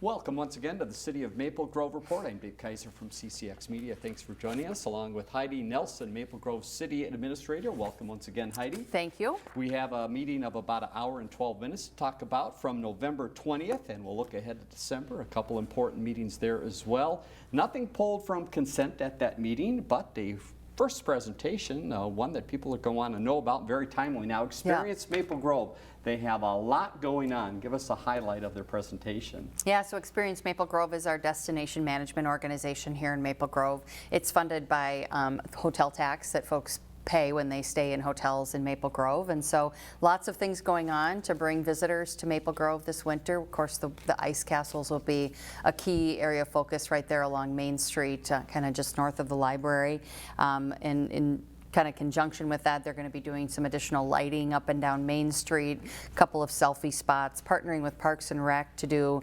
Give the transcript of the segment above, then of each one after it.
Welcome once again to the City of Maple Grove Report. I'm Dave Kaiser from CCX Media. Thanks for joining us, along with Heidi Nelson, Maple Grove City Administrator. Welcome once again, Heidi. Thank you. We have a meeting of about an hour and 12 minutes to talk about from November 20th, and we'll look ahead to December. A couple important meetings there as well. Nothing pulled from consent at that meeting, but a first presentation, one that people are going to want to know about, very timely now. Experience Maple Grove. They have a lot going on. Give us a highlight of their presentation. Yeah, so Experience Maple Grove is our destination management organization here in Maple Grove. It's funded by hotel tax that folks pay when they stay in hotels in Maple Grove, and so lots of things going on to bring visitors to Maple Grove this winter. Of course, the ice castles will be a key area of focus right there along Main Street, kind of just north of the library. In kind of conjunction with that, they're going to be doing some additional lighting up and down Main Street, a couple of selfie spots, partnering with Parks and Rec to do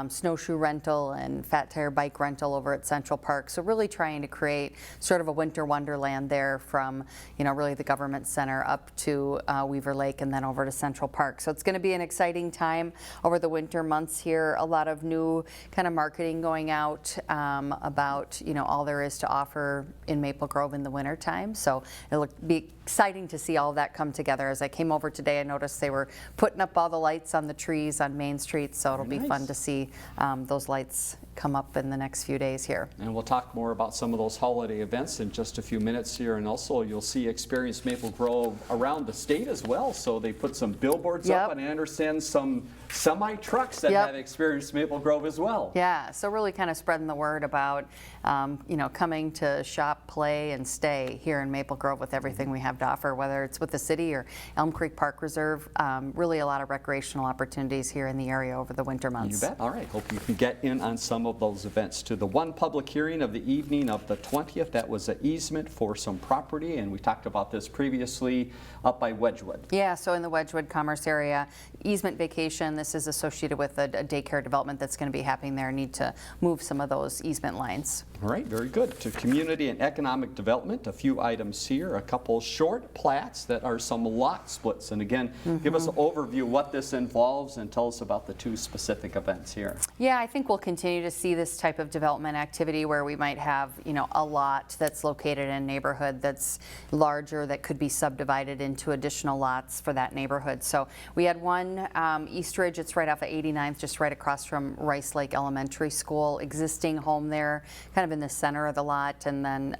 snowshoe rental and fat tire bike rental over at Central Park. So really trying to create sort of a winter wonderland there from, you know, really the government center up to Weaver Lake and then over to Central Park. So it's going to be an exciting time over the winter months here. A lot of new kind of marketing going out about, you know, all there is to offer in Maple Grove in the winter time. So it'll be exciting to see all of that come together. As I came over today, I noticed they were putting up all the lights on the trees on Main Street, so it'll be fun to see those lights come up in the next few days here. And we'll talk more about some of those holiday events in just a few minutes here, and also you'll see Experience Maple Grove around the state as well. So they put some billboards up, and I understand some semi-trucks that have Experience Maple Grove as well. Yeah, so really kind of spreading the word about you know, coming to shop, play, and stay here in Maple Grove with everything we have to offer, whether it's with the city or Elm Creek Park Reserve. Really a lot of recreational opportunities here in the area over the winter months. You bet. All right, hope you can get in on some of those events. To the one public hearing of the evening of the 20th, that was an easement for some property, and we talked about this previously up by Wedgwood. Yeah, so in the Wedgwood Commerce area, easement vacation. This is associated with a daycare development that's going to be happening there. Need to move some of those easement lines. All right, very good. To community and economic development, a few items here, a couple short plats that are some lot splits. And again, give us an overview of what this involves and tell us about the two specific events here. Yeah, I think we'll continue to see this type of development activity where we might have, you know, a lot that's located in a neighborhood that's larger that could be subdivided into additional lots for that neighborhood. So we had one, East Ridge, it's right off of 89th, just right across from Rice Lake Elementary School, existing home there, kind of in the center of the lot, and then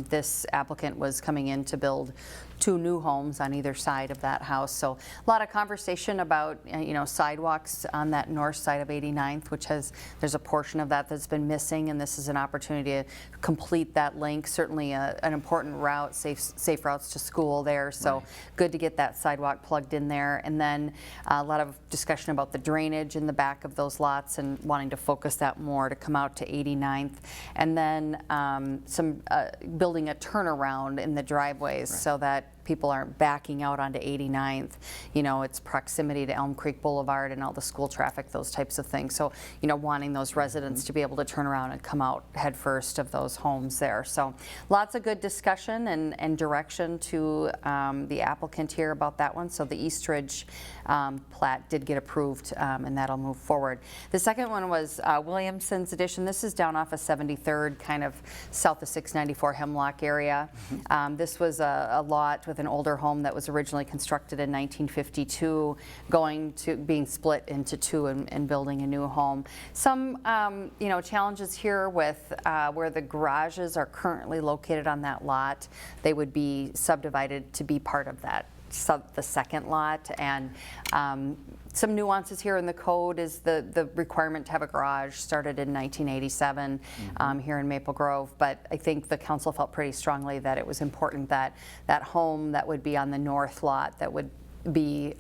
this applicant was coming in to build two new homes on either side of that house. So a lot of conversation about you know, sidewalks on that north side of 89th, which there's a portion of that that's been missing, and this is an opportunity to complete that link. Certainly an important route, safe routes to school there. So good to get that sidewalk plugged in there. And then a lot of discussion about the drainage in the back of those lots and wanting to focus that more to come out to 89th. And then some building a turnaround in the driveways so that people aren't backing out onto 89th. You know, it's proximity to Elm Creek Boulevard and all the school traffic, those types of things. So, you know, wanting those residents to be able to turn around and come out head first of those homes there. So lots of good discussion and direction to the applicant here about that one. So the East Ridge plat did get approved, and that'll move forward. The second one was Williamson's addition. This is down off of 73rd, kind of south of 694 Hemlock area. This was a lot with an older home that was originally constructed in 1952, going to being split into two and building a new home. Some you know, challenges here with where the garages are currently located on that lot. They would be subdivided to be part of that, the second lot, and some nuances here in the code is the requirement to have a garage started in 1987 here in Maple Grove, but I think the council felt pretty strongly that it was important that that home that would be on the north lot that would be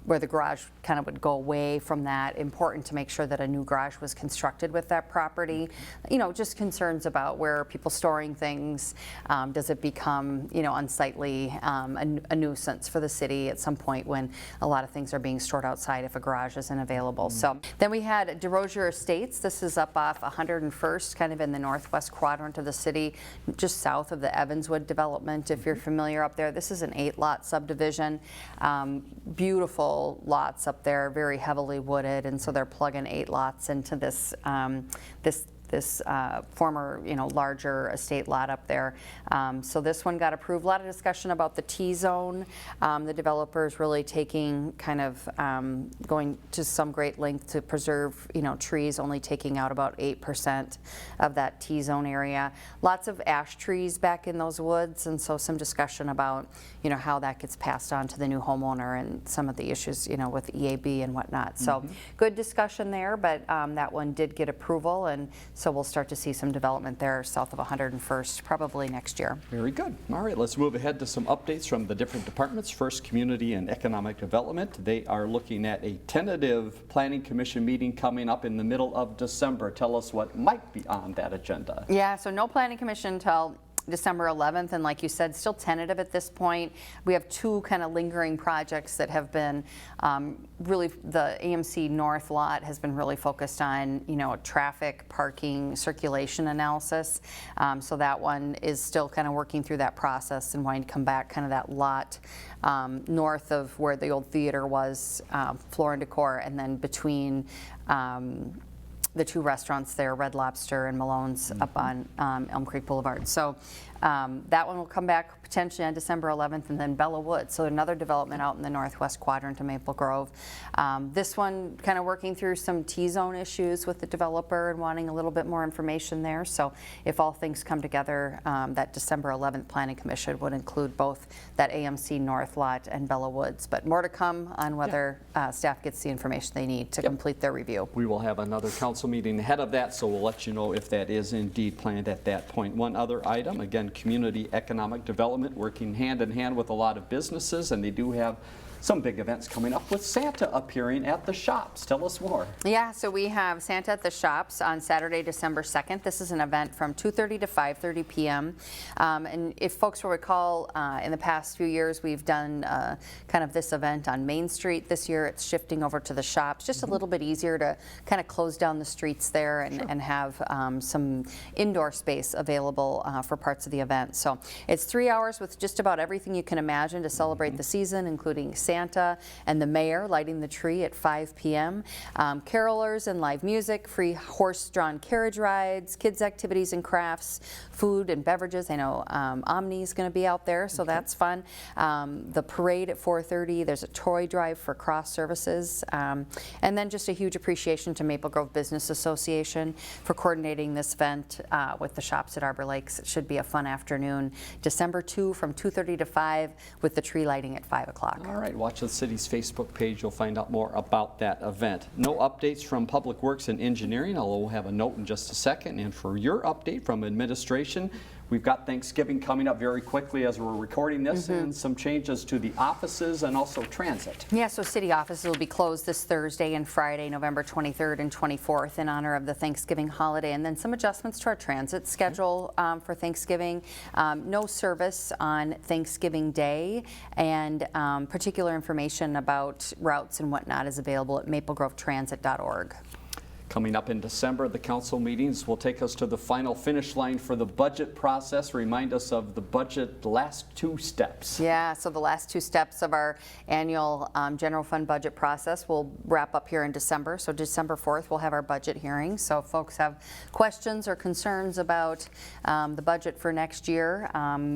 where the garage kind of would go away from that, important to make sure that a new garage was constructed with that property. You know, just concerns about where are people storing things. Does it become, you know, unsightly, a nuisance for the city at some point when a lot of things are being stored outside if a garage isn't available. So then we had DeRosier Estates. This is up off 101st, kind of in the northwest quadrant of the city, just south of the Evanswood development, if you're familiar up there. This is an 8-lot subdivision. Beautiful several lots up there, very heavily wooded, and so they're plugging 8 lots into this former, larger estate lot up there. So this one got approved. A lot of discussion about the T-zone. The developers really taking kind of going to some great length to preserve, trees, only taking out about 8% of that T-zone area. Lots of ash trees back in those woods, and so some discussion about, how that gets passed on to the new homeowner and some of the issues, with EAB and whatnot. So good discussion there, but that one did get approval, and so we'll start to see some development there south of 101st probably next year. Very good. All right, let's move ahead to some updates from the different departments. First, Community and Economic Development. They are looking at a tentative Planning Commission meeting coming up in the middle of December. Tell us what might be on that agenda. Yeah, so no Planning Commission until December 11th, and like you said, still tentative at this point. We have 2 kind of lingering projects that have been really, the AMC North lot has been really focused on, traffic, parking, circulation analysis. So that one is still kind of working through that process and wanting to come back kind of that lot north of where the old theater was, Floor and Decor, and then between the 2 restaurants there, Red Lobster and Malone's, up on Elm Creek Boulevard. So that one will come back potentially on December 11th, and then Bella Woods, so another development out in the northwest quadrant of Maple Grove. This one kind of working through some T-zone issues with the developer and wanting a little bit more information there. So if all things come together, that December 11th Planning Commission would include both that AMC North lot and Bella Woods. But more to come on whether staff gets the information they need to complete their review. We will have another council meeting ahead of that, so we'll let you know if that is indeed planned at that point. One other item, again, Community Economic Development, working hand in hand with a lot of businesses, and they do have some big events coming up with Santa appearing at the shops. Tell us more. Yeah, so we have Santa at the shops on Saturday, December 2nd. This is an event from 2:30 to 5:30 p.m. And if folks will recall, in the past few years, we've done kind of this event on Main Street. This year, it's shifting over to the shops, just a little bit easier to kind of close down the streets there and have some indoor space available for parts of the event. So it's 3 hours with just about everything you can imagine to celebrate the season, including Santa and the mayor lighting the tree at 5 p.m. Carolers and live music, free horse-drawn carriage rides, kids' activities and crafts, food and beverages. I know Omni is going to be out there, so that's fun. The parade at 4:30. There's a toy drive for cross services. And then just a huge appreciation to Maple Grove Business Association for coordinating this event with the shops at Arbor Lakes. It should be a fun afternoon. December 2 from 2:30 to 5 with the tree lighting at 5 o'clock. All right, watch the city's Facebook page. You'll find out more about that event. No updates from Public Works and Engineering, although we'll have a note in just a second. And for your update from administration, we've got Thanksgiving coming up very quickly as we're recording this, and some changes to the offices and also transit. Yeah, so city offices will be closed this Thursday and Friday, November 23rd and 24th, in honor of the Thanksgiving holiday, and then some adjustments to our transit schedule for Thanksgiving. No service on Thanksgiving Day, and particular information about routes and whatnot is available at maplegrovetransit.org. Coming up in December, the council meetings will take us to the final finish line for the budget process. Remind us of the budget last 2 steps. Yeah, so the last 2 steps of our annual general fund budget process will wrap up here in December. So December 4th, we'll have our budget hearing. So if folks have questions or concerns about the budget for next year,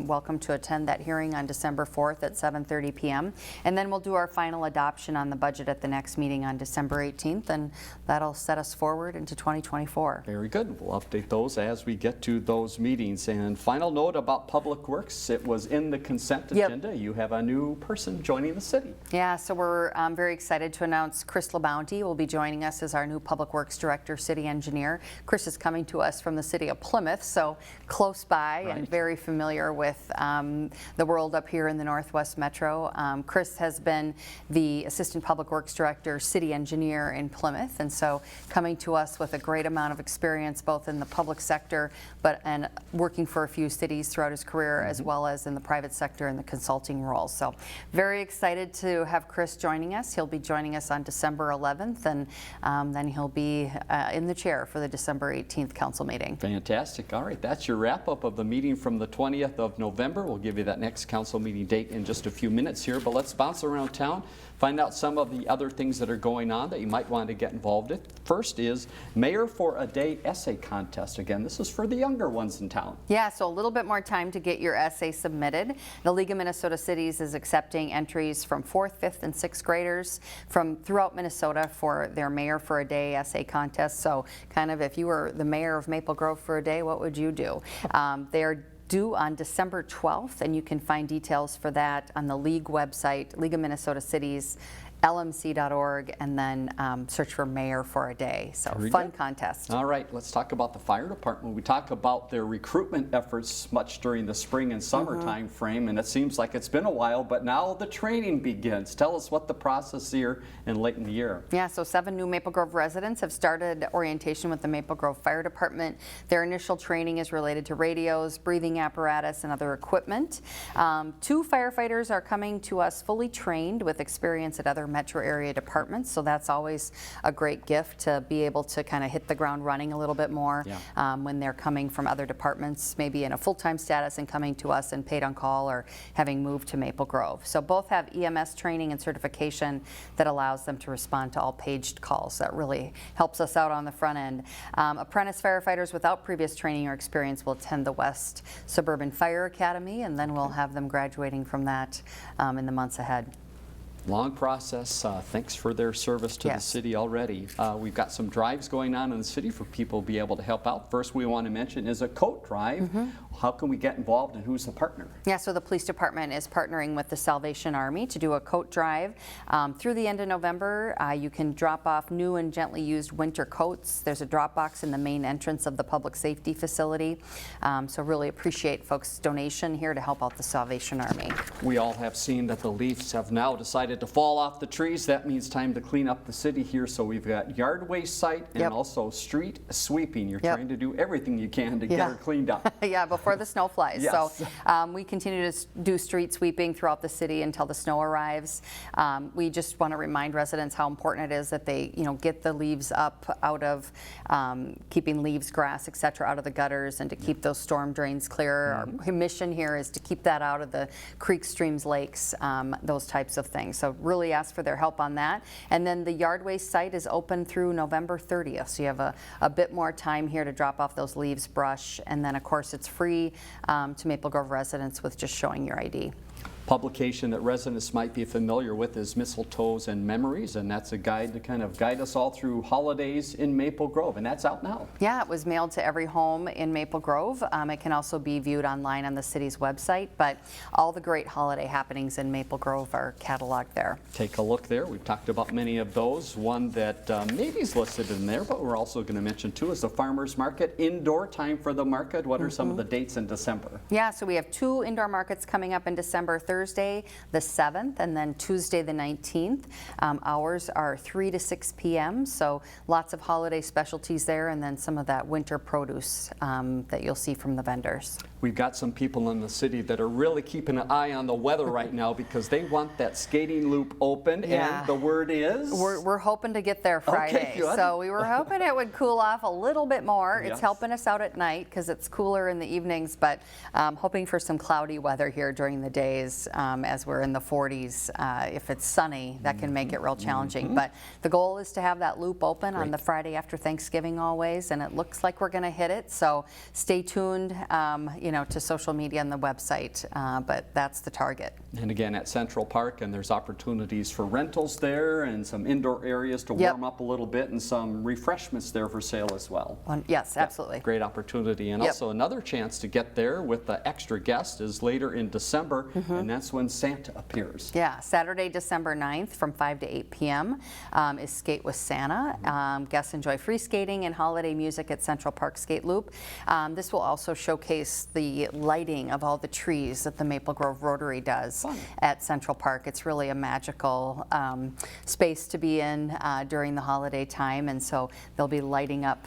welcome to attend that hearing on December 4th at 7:30 p.m. And then we'll do our final adoption on the budget at the next meeting on December 18th, and that'll set us forward into 2024. Very good. We'll update those as we get to those meetings. And final note about Public Works, it was in the consent agenda. You have a new person joining the city. Yeah, so we're very excited to announce Chris LaBounty will be joining us as our new Public Works Director, City Engineer. Chris is coming to us from the city of Plymouth, so close by and very familiar with the world up here in the Northwest Metro. Chris has been the Assistant Public Works Director, City Engineer in Plymouth, and so coming to us with a great amount of experience both in the public sector and working for a few cities throughout his career, as well as in the private sector in the consulting role. So very excited to have Chris joining us. He'll be joining us on December 11th, and then he'll be in the chair for the December 18th council meeting. Fantastic. All right, that's your wrap up of the meeting from the 20th of November. We'll give you that next council meeting date in just a few minutes here, but let's bounce around town. Find out some of the other things that are going on that you might want to get involved in. First is Mayor for a Day essay contest. Again, this is for the younger ones in town. Yeah, so a little bit more time to get your essay submitted. The League of Minnesota Cities is accepting entries from 4th, 5th, and 6th graders from throughout Minnesota for their Mayor for a Day essay contest. So kind of if you were the mayor of Maple Grove for a day, what would you do? They're due on December 12th, and you can find details for that on the League website, League of Minnesota Cities, lmc.org, and then search for Mayor for a Day. So fun contest. All right, let's talk about the fire department. We talk about their recruitment efforts much during the spring and summer time frame, and it seems like it's been a while, but now the training begins. Tell us what the process here and late in the year. Yeah, so 7 new Maple Grove residents have started orientation with the Maple Grove Fire Department. Their initial training is related to radios, breathing apparatus, and other equipment. 2 firefighters are coming to us fully trained with experience at other metro area departments, so that's always a great gift to be able to kind of hit the ground running a little bit more when they're coming from other departments, maybe in a full-time status and coming to us and paid on call or having moved to Maple Grove. So both have EMS training and certification that allows them to respond to all paged calls. That really helps us out on the front end. Apprentice firefighters without previous training or experience will attend the West Suburban Fire Academy, and then we'll have them graduating from that in the months ahead. Long process. Thanks for their service to the city already. We've got some drives going on in the city for people to be able to help out. First we want to mention is a coat drive. How can we get involved and who's the partner? Yeah, so the police department is partnering with the Salvation Army to do a coat drive. Through the end of November, you can drop off new and gently used winter coats. There's a drop box in the main entrance of the public safety facility. So really appreciate folks' donation here to help out the Salvation Army. We all have seen that the leaves have now decided to fall off the trees. That means time to clean up the city here. So we've got yard waste site and also street sweeping. You're trying to do everything you can to get her cleaned up. Yeah, before the snow flies. Yes. So we continue to do street sweeping throughout the city until the snow arrives. We just want to remind residents how important it is that they, get the leaves up out of keeping leaves, grass, etc., out of the gutters and to keep those storm drains clear. Our mission here is to keep that out of the creeks, streams, lakes, those types of things. So really ask for their help on that. And then the yard waste site is open through November 30th. So you have a bit more time here to drop off those leaves, brush, and then of course it's free to Maple Grove residents with just showing your ID. Publication that residents might be familiar with is Mistletoe Memories, and that's a guide to kind of guide us all through holidays in Maple Grove, and that's out now. Yeah, it was mailed to every home in Maple Grove. It can also be viewed online on the city's website, but all the great holiday happenings in Maple Grove are cataloged there. Take a look there. We've talked about many of those. One that maybe is listed in there, but we're also going to mention too is the Farmers Market. Indoor time for the market. What are some of the dates in December? Yeah, so we have 2 indoor markets coming up in December. Thursday the 7th and then Tuesday the 19th. Hours are 3 to 6 p.m. So lots of holiday specialties there, and then some of that winter produce that you'll see from the vendors. We've got some people in the city that are really keeping an eye on the weather right now because they want that skating loop open, and the word is? We're hoping to get there Friday. Okay, good. So we were hoping it would cool off a little bit more. It's helping us out at night because it's cooler in the evenings, but hoping for some cloudy weather here during the days as we're in the 40s. If it's sunny, that can make it real challenging. But the goal is to have that loop open on the Friday after Thanksgiving always, and it looks like we're going to hit it. So stay tuned, to social media and the website, but that's the target. And again, at Central Park, and there's opportunities for rentals there and some indoor areas to warm up a little bit and some refreshments there for sale as well. Yes, absolutely. Great opportunity. And also another chance to get there with the extra guest is later in December, and that's when Santa appears. Yeah, Saturday, December 9th from 5 to 8 p.m. Is Skate with Santa. Guests enjoy free skating and holiday music at Central Park Skate Loop. This will also showcase the lighting of all the trees that the Maple Grove Rotary does at Central Park. It's really a magical space to be in during the holiday time, and so they'll be lighting up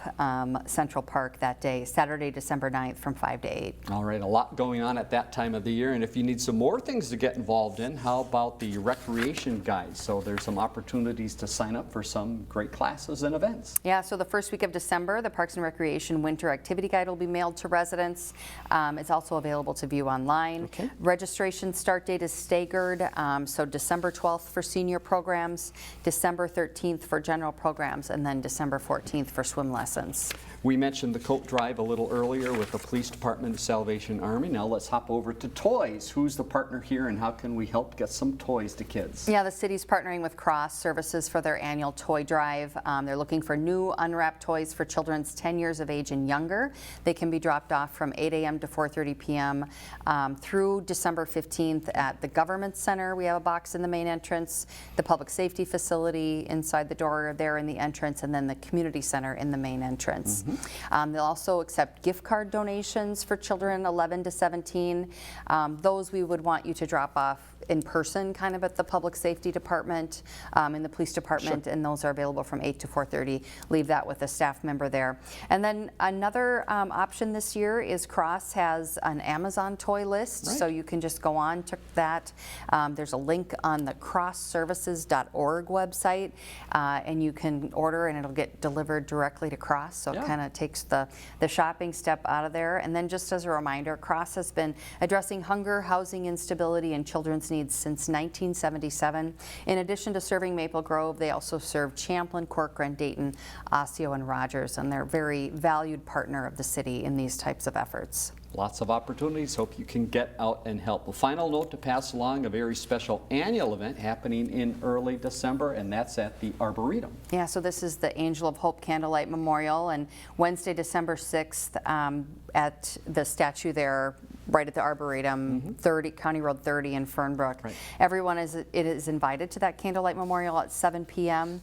Central Park that day, Saturday, December 9th from 5 to 8. All right, a lot going on at that time of the year, and if you need some more things things to get involved in. How about the recreation guide? So there's some opportunities to sign up for some great classes and events. Yeah, so the first week of December, the Parks and Recreation Winter Activity Guide will be mailed to residents. It's also available to view online. Okay. Registration start date is staggered, so December 12th for senior programs, December 13th for general programs, and then December 14th for swim lessons. We mentioned the coat drive a little earlier with the Police Department, Salvation Army. Now let's hop over to toys. Who's the partner here and how can we help get some toys to kids? Yeah, the city's partnering with Cross Services for their annual toy drive. They're looking for new unwrapped toys for children 10 years of age and younger. They can be dropped off from 8 a.m. to 4:30 p.m. Through December 15th at the Government Center. We have a box in the main entrance, the Public Safety Facility inside the door there in the entrance, and then the Community Center in the main entrance. They'll also accept gift card donations for children 11 to 17. Those we would want you to drop off in person, kind of at the Public Safety Department, in the Police Department, and those are available from 8 to 4:30. Leave that with a staff member there. And then another option this year is Cross has an Amazon toy list, so you can just go on to that. There's a link on the crossservices.org website, and you can order and it'll get delivered directly to Cross, so it kind of takes the shopping step out of there. And then just as a reminder, Cross has been addressing hunger, housing instability, and children's needs since 1977. In addition to serving Maple Grove, they also serve Champlin, Corcoran, Dayton, Osseo, and Rogers, and they're a very valued partner of the city in these types of efforts. Lots of opportunities. Hope you can get out and help. A final note to pass along, a very special annual event happening in early December, and that's at the Arboretum. Yeah, so this is the Angel of Hope Candlelight Memorial, and Wednesday, December 6th at the statue there, right at the Arboretum, 30 County Road 30 in Fernbrook. Everyone is invited to that Candlelight Memorial at 7 p.m.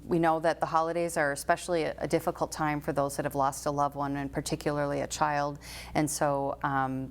We know that the holidays are especially a difficult time for those that have lost a loved one, and particularly a child. And so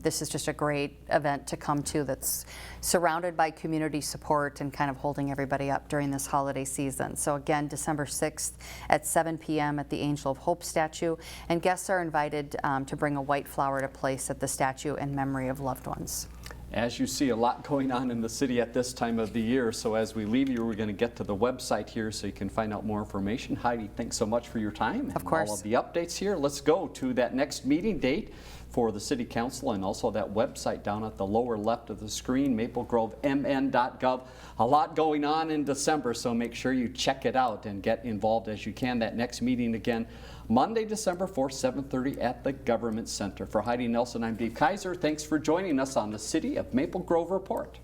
this is just a great event to come to that's surrounded by community support and kind of holding everybody up during this holiday season. So again, December 6th at 7 p.m. at the Angel of Hope statue, and guests are invited to bring a white flower to place at the statue in memory of loved ones. As you see, a lot going on in the city at this time of the year, so as we leave you, we're going to get to the website here so you can find out more information. Heidi, thanks so much for your time and all of the updates here. Let's go to that next meeting date for the City Council and also that website down at the lower left of the screen, maplegrovemn.gov. A lot going on in December, so make sure you check it out and get involved as you can. That next meeting again, Monday, December 4th, 7:30 at the Government Center. For Heidi Nelson, I'm Dave Kaiser. Thanks for joining us on the City of Maple Grove Report.